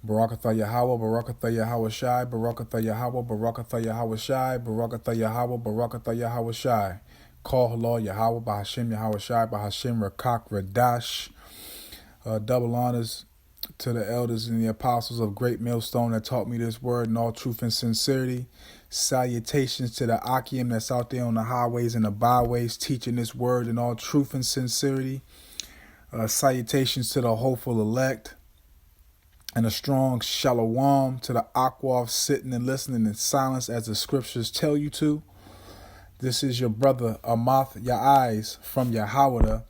Barakatha Yahweh, Barakatha Yahweh Shai, Barakatha Yahweh, Barakatha Yahweh Shai, Barakatha Yahweh, Barakatha Yahweh Shai. Call Halal Yahweh, Bahashim Yahweh Shai, Bahashim Rakak Radash. Double honors to the elders and the apostles of Great Millstone that taught me this word in all truth and sincerity. Salutations to the Akim that's out there on the highways and the byways teaching this word in all truth and sincerity. Salutations to the hopeful elect. And a strong shalom to the Akwaf sitting and listening in silence as the scriptures tell you to. This is your brother Amath Ya'ais from Yahweh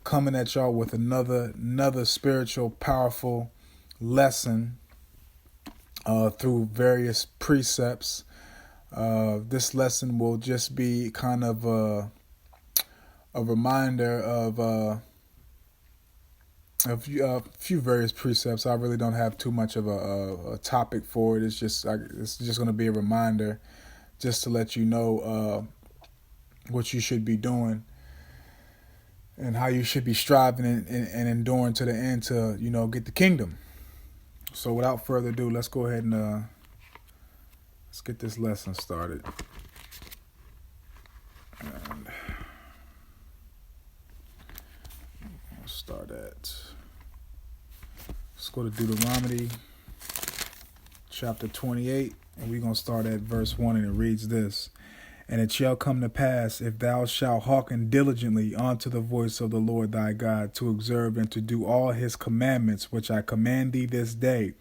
coming at y'all with another spiritual, powerful lesson through various precepts. This lesson will just be kind of a reminder of a few various precepts. I really don't have too much of a topic for it. It's just going to be a reminder, just to let you know what you should be doing and how you should be striving and enduring to the end to get the kingdom. So without further ado, let's go ahead and let's get this lesson started. And I'll start at. Let's go to Deuteronomy chapter 28, and we're going to start at verse 1, and it reads this. And it shall come to pass, if thou shalt hearken diligently unto the voice of the Lord thy God, to observe and to do all his commandments, which I command thee this day,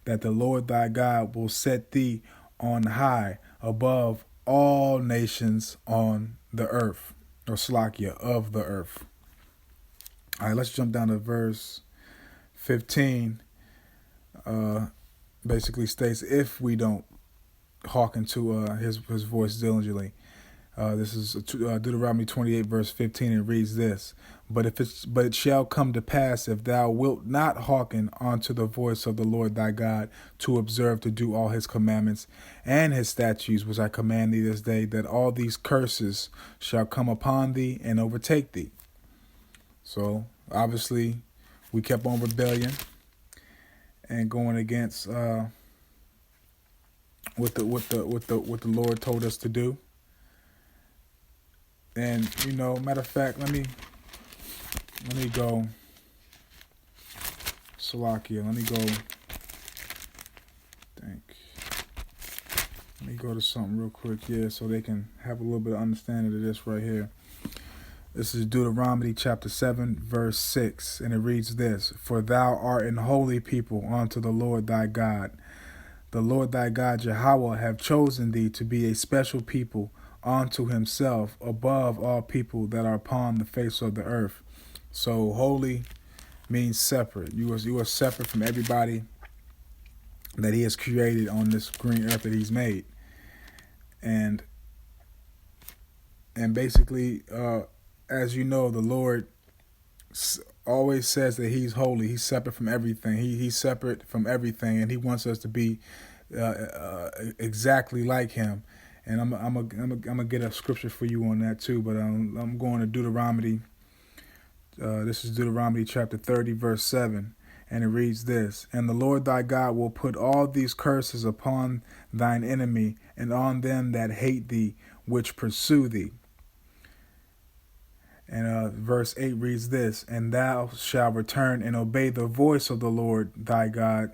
that the Lord thy God will set thee on high above all nations on the earth, or Slakia, of the earth. All right, let's jump down to verse 15. Basically states, if we don't hearken to his voice diligently. This is Deuteronomy 28 verse 15, and reads this. But it shall come to pass, if thou wilt not hearken unto the voice of the Lord thy God, to observe to do all his commandments and his statutes which I command thee this day, that all these curses shall come upon thee and overtake thee. So obviously we kept on rebellion and going against what the Lord told us to do. And matter of fact, let me go Salakia. Let me go to something real quick here so they can have a little bit of understanding of this right here. This is Deuteronomy chapter 7 verse 6, and it reads this. For thou art an holy people unto the Lord thy God. The Lord thy God Yahweh have chosen thee to be a special people unto himself above all people that are upon the face of the earth. So holy means separate. You are separate from everybody that he has created on this green earth that he's made. And basically, as you know, the Lord always says that he's holy. He's separate from everything. He's separate from everything, and he wants us to be exactly like him. And I'm gonna get a scripture for you on that too. But I'm going to Deuteronomy. This is Deuteronomy chapter 30 verse 7, and it reads this. And the Lord thy God will put all these curses upon thine enemy and on them that hate thee, which pursue thee. And verse 8 reads this. And thou shalt return and obey the voice of the Lord thy God,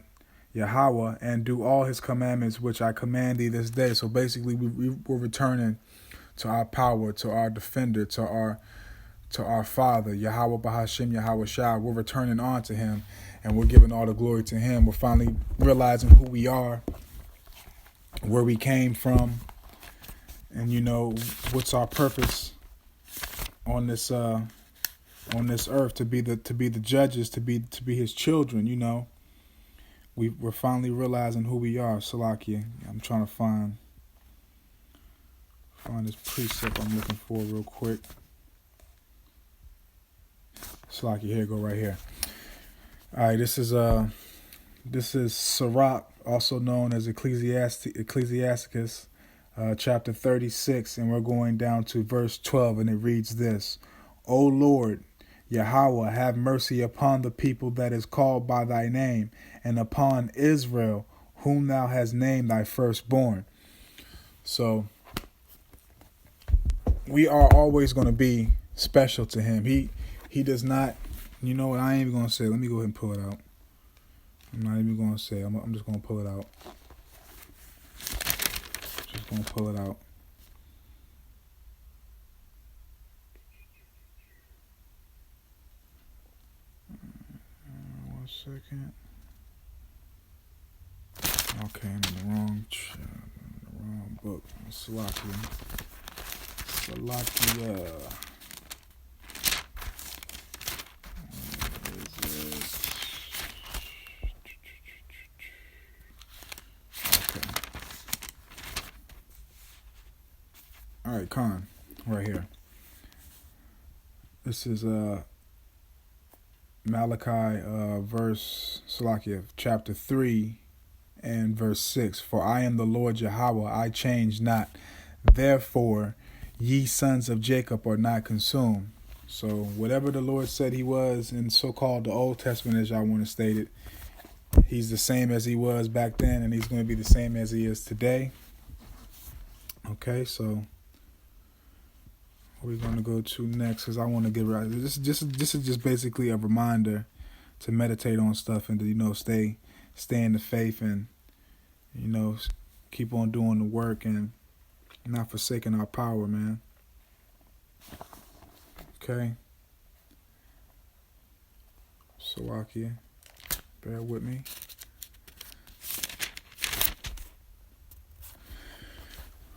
Yahweh, and do all his commandments which I command thee this day. So basically we're returning to our power, to our defender, to our Father, Yahweh Bahashim Yahweh Shai. We're returning on to him, and we're giving all the glory to him. We're finally realizing who we are, where we came from, and what's our purpose on this earth, to be the judges, to be his children. We're finally realizing who we are. Salakia. I'm trying to find this precept I'm looking for real quick. Salakia, here you go, right here. All right, this is Sirach, also known as Ecclesiasticus, chapter 36, and we're going down to verse 12, and it reads this. O Lord, Yahweh, have mercy upon the people that is called by thy name, and upon Israel, whom thou hast named thy firstborn. So we are always going to be special to him. He does not, you know what, I ain't even going to say, let me go ahead and pull it out. I'm not even going to say, I'm just going to pull it out. Just going to pull it out. One second. Okay, I'm in the wrong book. Salakia. Okay. All right, Khan, right here. This is Malachi verse Salakia, chapter 3 and verse 6. For I am the Lord Yahweh, I change not. Therefore, ye sons of Jacob are not consumed. So whatever the Lord said he was in so-called the Old Testament, as y'all want to state it, he's the same as he was back then, and he's going to be the same as he is today. Okay, so we're going to go to next, because I want to get right. This is just basically a reminder to meditate on stuff and to, you know, stay in the faith and, you know, keep on doing the work and not forsaking our power, man. Okay. Salakia, bear with me.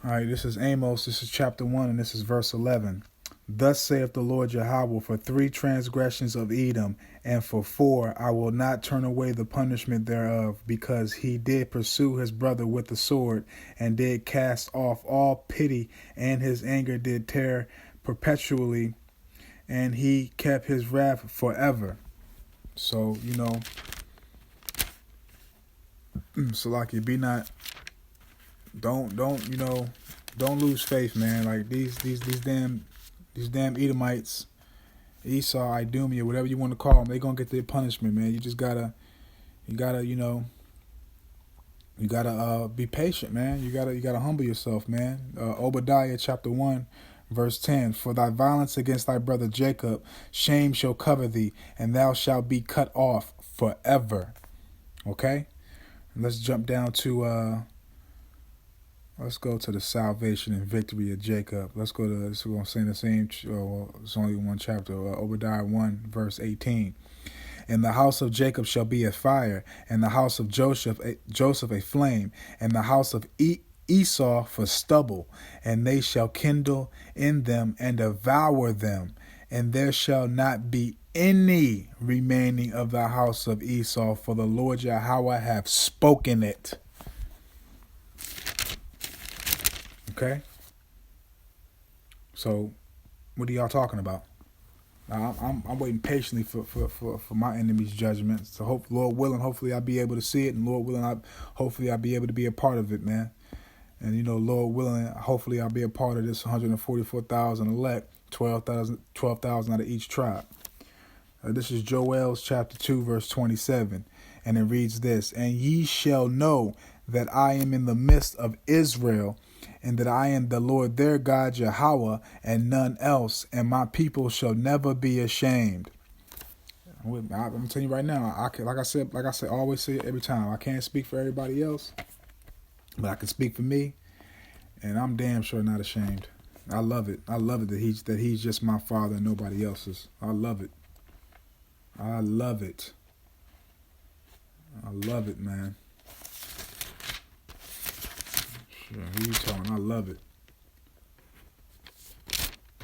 All right, this is Amos. This is chapter 1, and this is verse 11. Thus saith the Lord Yahweh, for 3 transgressions of Edom, and for 4 I will not turn away the punishment thereof, because he did pursue his brother with the sword, and did cast off all pity, and his anger did tear perpetually, and he kept his wrath forever. So, you know, Salaki, be not, don't lose faith, man. Like these damn Edomites, Esau, Idumea, whatever you want to call them, they gonna get their punishment, man. You just gotta be patient, man. You gotta humble yourself, man. Obadiah chapter 1, verse 10. For thy violence against thy brother Jacob, shame shall cover thee, and thou shalt be cut off forever. Okay? Let's jump down to let's go to the salvation and victory of Jacob. We're going to say the same, it's only one chapter, Obadiah 1, verse 18. And the house of Jacob shall be a fire, and the house of Joseph a flame, and the house of Esau for stubble, and they shall kindle in them and devour them, and there shall not be any remaining of the house of Esau, for the Lord Yahweh hath spoken it. Okay? So, what are y'all talking about? I'm waiting patiently for my enemy's judgment. So, Lord willing, hopefully I'll be able to see it, and Lord willing, hopefully I'll be able to be a part of it, man. And, you know, Lord willing, hopefully I'll be a part of this 144,000 elect, 12,000 out of each tribe. This is Joel chapter 2, verse 27. And it reads this: And ye shall know that I am in the midst of Israel, and that I am the Lord their God Yahweh, and none else, and my people shall never be ashamed. I'm telling you right now, like I said, I always say it every time, I can't speak for everybody else, but I can speak for me, and I'm damn sure not ashamed. I love it. I love it that he's just my father and nobody else's. I love it. I love it. I love it, man. Sure, who you talking? I love it.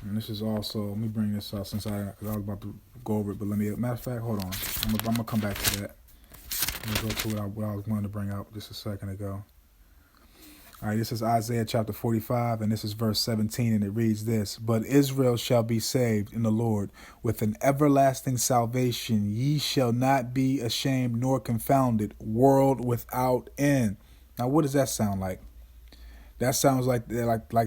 And this is also, let me bring this up because I was about to go over it, but matter of fact, hold on. I'm gonna come back to that. Let me go to what I was wanting to bring up just a second ago. All right, this is Isaiah chapter 45, and this is verse 17, and it reads this: But Israel shall be saved in the Lord with an everlasting salvation. Ye shall not be ashamed nor confounded, world without end. Now, what does that sound like? That sounds like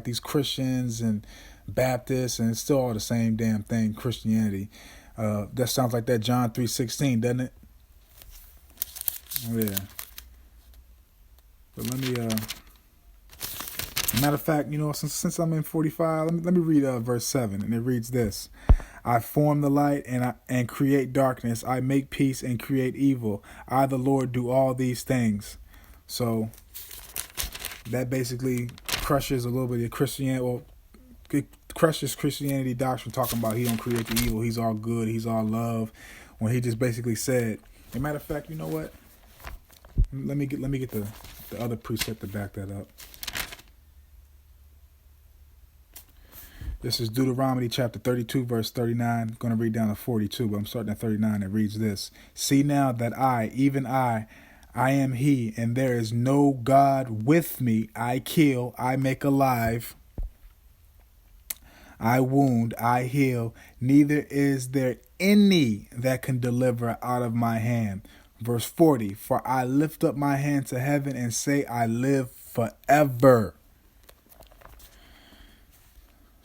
these Christians and Baptists, and it's still all the same damn thing, Christianity. That sounds like that John 3:16, doesn't it? Yeah. But let me matter of fact, since I'm in 45, let me read verse 7, and it reads this: I form the light and create darkness. I make peace and create evil. I, the Lord, do all these things. So that basically crushes a little bit of Christianity. Well, it crushes Christianity doctrine, talking about he don't create the evil. He's all good. He's all love. When he just basically said, as a matter of fact, you know what? Let me get the other precept to back that up. This is Deuteronomy chapter 32, verse 39. I'm going to read down to 42, but I'm starting at 39. It reads this: See now that I, even I am he, and there is no God with me. I kill, I make alive, I wound, I heal. Neither is there any that can deliver out of my hand. Verse 40, for I lift up my hand to heaven and say, I live forever.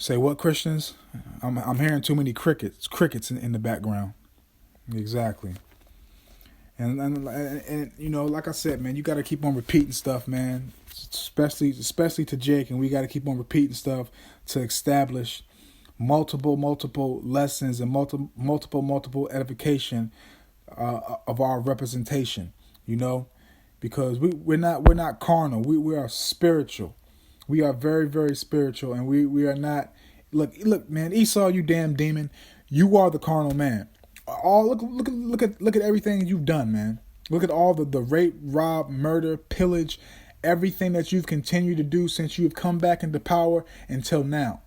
Say what, Christians? I'm hearing too many crickets in the background. Exactly. And like I said, man, you got to keep on repeating stuff, man. Especially to Jake, and we got to keep on repeating stuff to establish multiple lessons and multiple edification of our representation. Because we're not carnal. We are spiritual. We are very, very spiritual, and we are not. Look, man, Esau, you damn demon, you are the carnal man. Look at everything you've done, man. Look at all the rape, rob, murder, pillage, everything that you've continued to do since you've come back into power until now.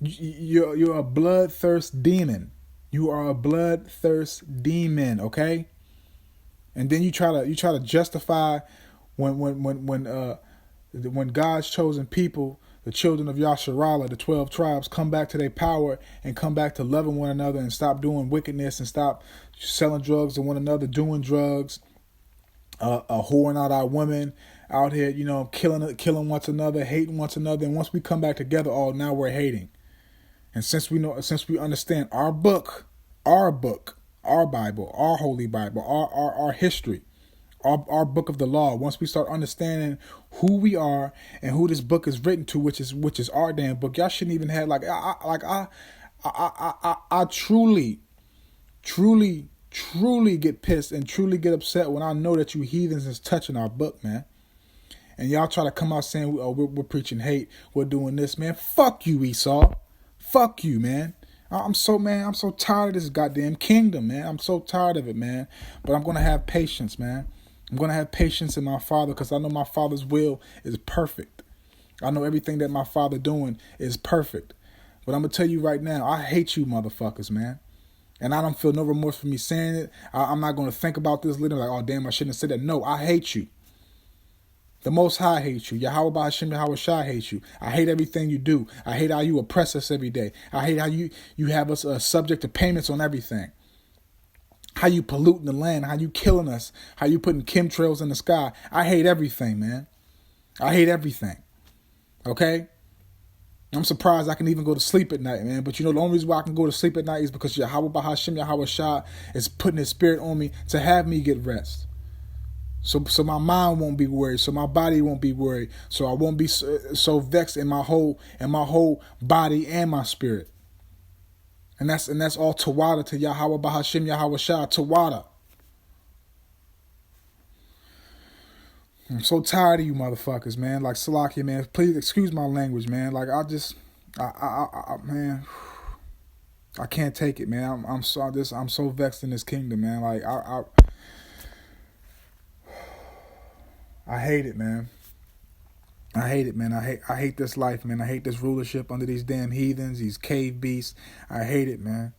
You're a bloodthirst demon. You are a bloodthirst demon, okay? And then you try to justify when God's chosen people, the children of Yasharallah, the 12 tribes, come back to their power and come back to loving one another and stop doing wickedness and stop selling drugs to one another, doing drugs, whoring out our women out here, killing one another, hating one another. And once we come back together, now we're hating. And since we understand our book, our Bible, our Holy Bible, our history, our book of the law, once we start understanding who we are and who this book is written to, which is our damn book, y'all shouldn't even have I truly get pissed and truly get upset when I know that you heathens is touching our book, man. And y'all try to come out saying, we're preaching hate, we're doing this, man. Fuck you, Esau. Fuck you, man. I'm so tired of this goddamn kingdom, man. I'm so tired of it, man. But I'm going to have patience, man. I'm going to have patience in my Father, because I know my Father's will is perfect. I know everything that my Father doing is perfect. But I'm going to tell you right now, I hate you motherfuckers, man. And I don't feel no remorse for me saying it. I'm not going to think about this later like, oh, damn, I shouldn't have said that. No, I hate you. The Most High hates you. Yahweh Ba'Hashem Yahweh Shai hates you. I hate everything you do. I hate how you oppress us every day. I hate how you have us subject to payments on everything. How you polluting the land. How you killing us. How you putting chemtrails in the sky. I hate everything, man. I hate everything. Okay? I'm surprised I can even go to sleep at night, man. But the only reason why I can go to sleep at night is because Yahweh Ba'Hashem Yahweh Shai is putting his spirit on me to have me get rest. So my mind won't be worried. So my body won't be worried. So I won't be so vexed in my whole body and my spirit. And that's all Tawada to Yahweh Ba'Hashem Yahweh Shai. Tawada. I'm so tired of you motherfuckers, man. Like Salakia, man. Please excuse my language, man. Like man, I can't take it, man. I'm so vexed in this kingdom, man. Like I hate it, man. I hate it, man. I hate this life, man. I hate this rulership under these damn heathens, these cave beasts. I hate it, man.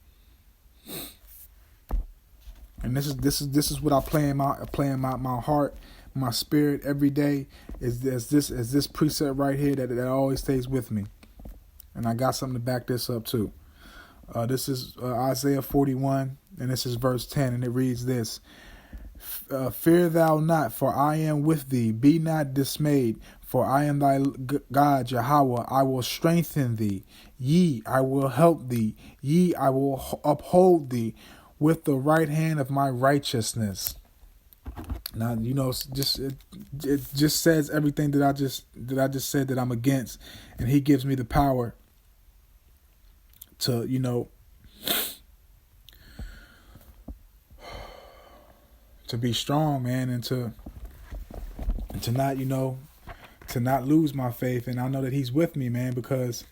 And this is what I play in my heart, my spirit every day. Is this precept right here that always stays with me, and I got something to back this up too. This is Isaiah 41, and this is verse 10, and it reads this. Fear thou not, for I am with thee. Be not dismayed, For I am thy God, Yahweh. I will strengthen thee. Yea, I will help thee. Yea, I will uphold thee with the right hand of my righteousness. Now, it just says everything that I just said that I'm against, and he gives me the power to, to be strong, man, and to not, to not lose my faith. And I know that he's with me, man, because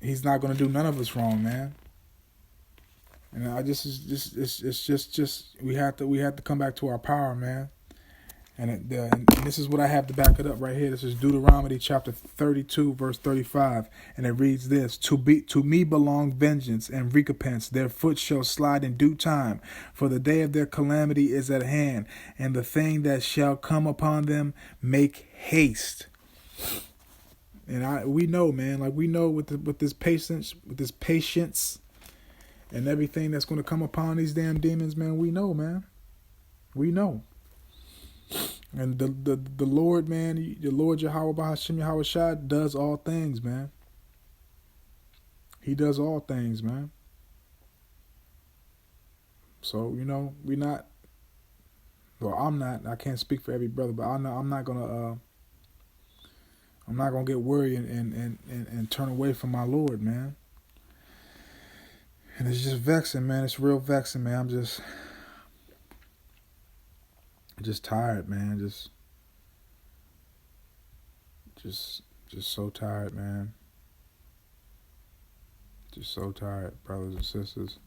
he's not going to do none of us wrong, man. And I it's just we have to come back to our power, man. And this is what I have to back it up right here. This is Deuteronomy chapter 32, verse 35. And it reads this: To me belong vengeance and recompense. Their foot shall slide in due time. For the day of their calamity is at hand. And the thing that shall come upon them, make haste. And we know, man, like we know with this patience, and everything that's going to come upon these damn demons, man, we know, man. We know. And the Lord, man, the Lord Yahweh Bahashim Yahweh Shai does all things, man. He does all things, man. So, we're not, well, I'm not, I can't speak for every brother, but I'm not gonna get worried and turn away from my Lord, man. And it's just vexing, man. It's real vexing, man. I'm just tired, man. Just so tired, man. Just so tired, brothers and sisters.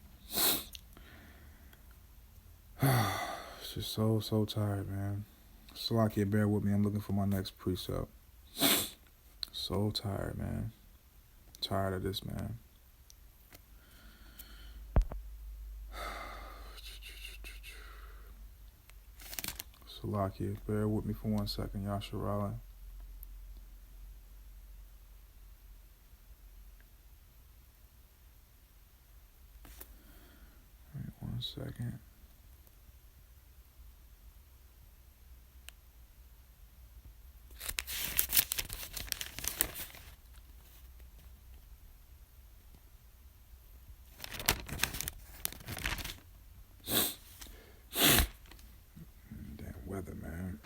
It's just so tired, man. Salakia, bear with me. I'm looking for my next precept. So tired, man. Tired of this, man. Salakia, bear with me for 1 second, Yasharala. Wait 1 second. Weather, man.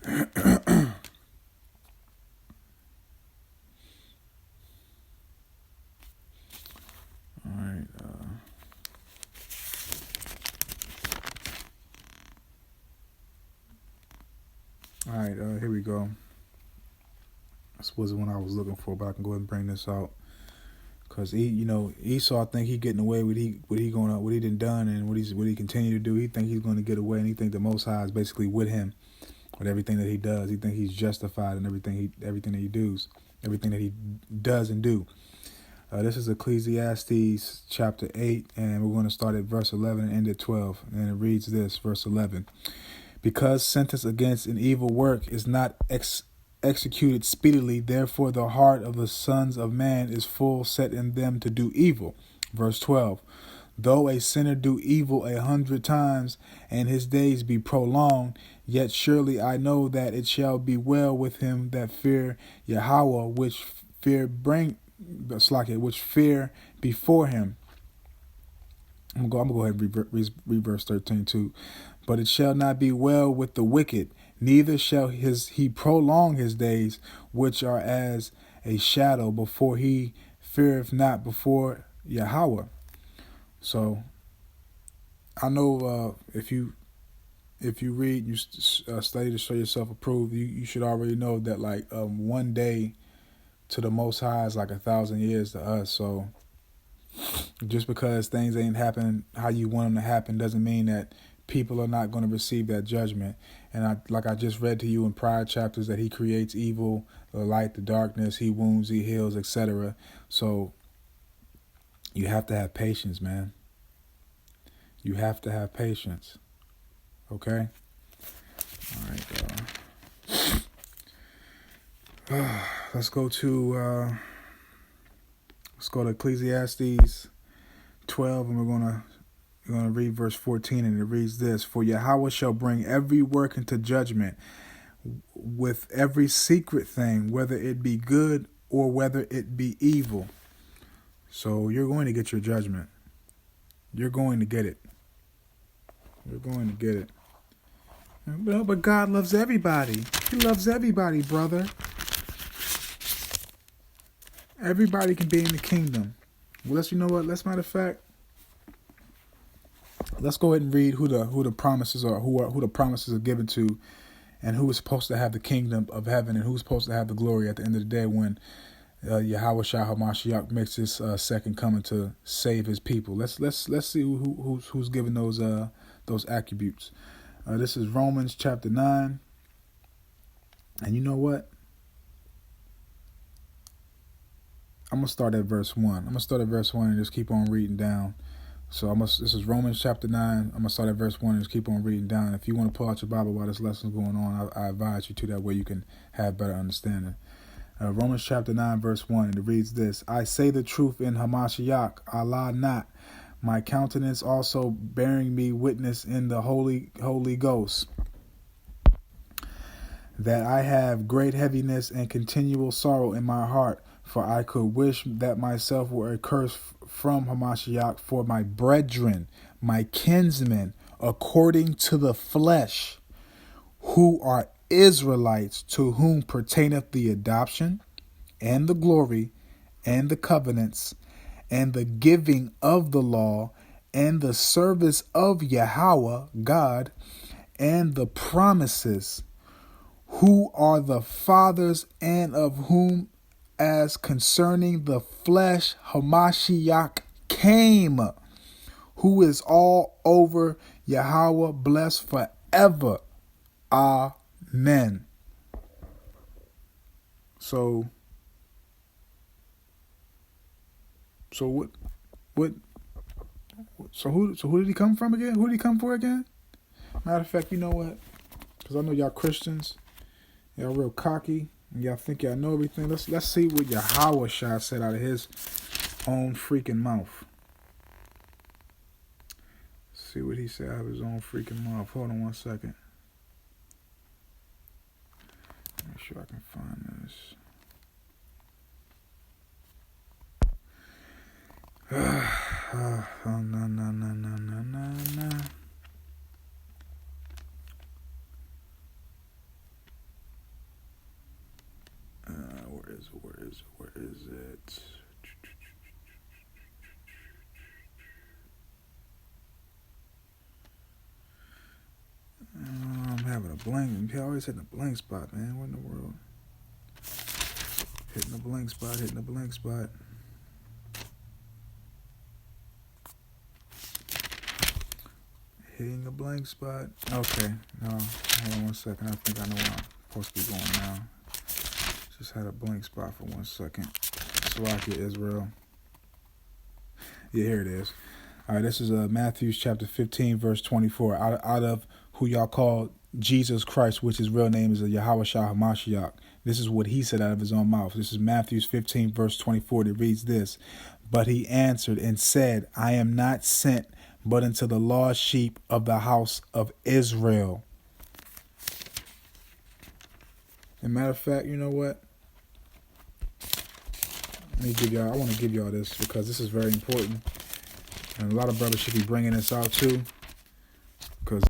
All right. Here we go. This wasn't what I was looking for, but I can go ahead and bring this out. Cause Esau think he getting away with what he done and what he continue to do. He think he's going to get away, and he think the Most High is basically with him with everything that he does. He think he's justified in everything that he does, everything that he does and do. This is Ecclesiastes chapter 8, and we're going to start at verse 11 and end at 12. And it reads this, verse 11: Because sentence against an evil work is not executed speedily, therefore the heart of the sons of man is full set in them to do evil. Verse 12: Though a sinner do evil 100 times, and his days be prolonged, yet surely I know that it shall be well with him that fear Yahweh, which fear before him. I'm gonna go ahead and read verse 13 too. But it shall not be well with the wicked, neither shall he prolong his days, which are as a shadow before he feareth not before Yahweh. So I know if you read, you study to show yourself approved, you should already know that like 1 day to the Most High is like 1,000 years to us. So just because things ain't happening how you want them to happen doesn't mean that people are not going to receive that judgment. And I just read to you in prior chapters that he creates evil, the light, the darkness, he wounds, he heals, etc. So you have to have patience, man. You have to have patience. Okay? All right. Let's go to Ecclesiastes 12, and we're gonna read verse 14, and it reads this: For Yahweh shall bring every work into judgment with every secret thing, whether it be good or whether it be evil. So you're going to get your judgment. You're going to get it. You're going to get it. But God loves everybody. He loves everybody, brother. Everybody can be in the kingdom. Well, you know what? Matter of fact, let's go ahead and read who the promises are, who the promises are given to, and who is supposed to have the kingdom of heaven, and who's supposed to have the glory at the end of the day when Yahweh Shai HaMashiach makes his second coming to save his people. Let's see who's given those attributes. This is Romans chapter 9, and you know what? I'm gonna start at verse 1. And just keep on reading down. So this is Romans chapter 9. I'm gonna start at verse 1 and just keep on reading down. If you want to pull out your Bible while this lesson's going on, I advise you to. That way you can have better understanding. Romans chapter 9 verse 1, and it reads this: I say the truth in Hamashiach, Allah not, my countenance also bearing me witness in the Holy Ghost, that I have great heaviness and continual sorrow in my heart, for I could wish that myself were accursed from Hamashiach for my brethren, my kinsmen, according to the flesh, who are Israelites, to whom pertaineth the adoption, and the glory, and the covenants, and the giving of the law, and the service of Yahweh, God, and the promises, who are the fathers, and of whom, as concerning the flesh, Hamashiach came, who is all over Yahweh, blessed forever. Amen. So who did he come from again? Who did he come for again? Matter of fact, you know what? Because I know y'all Christians, y'all real cocky, and y'all think y'all know everything. Let's see what Yahweh Shai said out of his own freaking mouth. See what he said out of his own freaking mouth. Hold on one second. Make sure I can find this. Oh, no. Where is it? I'm having a blank. I always hitting a blank spot, man. What in the world? Hitting a blank spot. Hitting a blank spot. Okay. No. Hold on one second. I think I know where I'm supposed to be going now. Just had a blank spot for 1 second. Slovakia, Israel. Yeah, here it is. All right, this is Matthew chapter 15, verse 24. Out of who y'all call Jesus Christ, which his real name is Yahweh Shai HaMashiach. This is what he said out of his own mouth. This is Matthew 15, verse 24. It reads this: But he answered and said, I am not sent but unto the lost sheep of the house of Israel. And matter of fact, you know what? I want to give y'all this because this is very important. And a lot of brothers should be bringing this out too.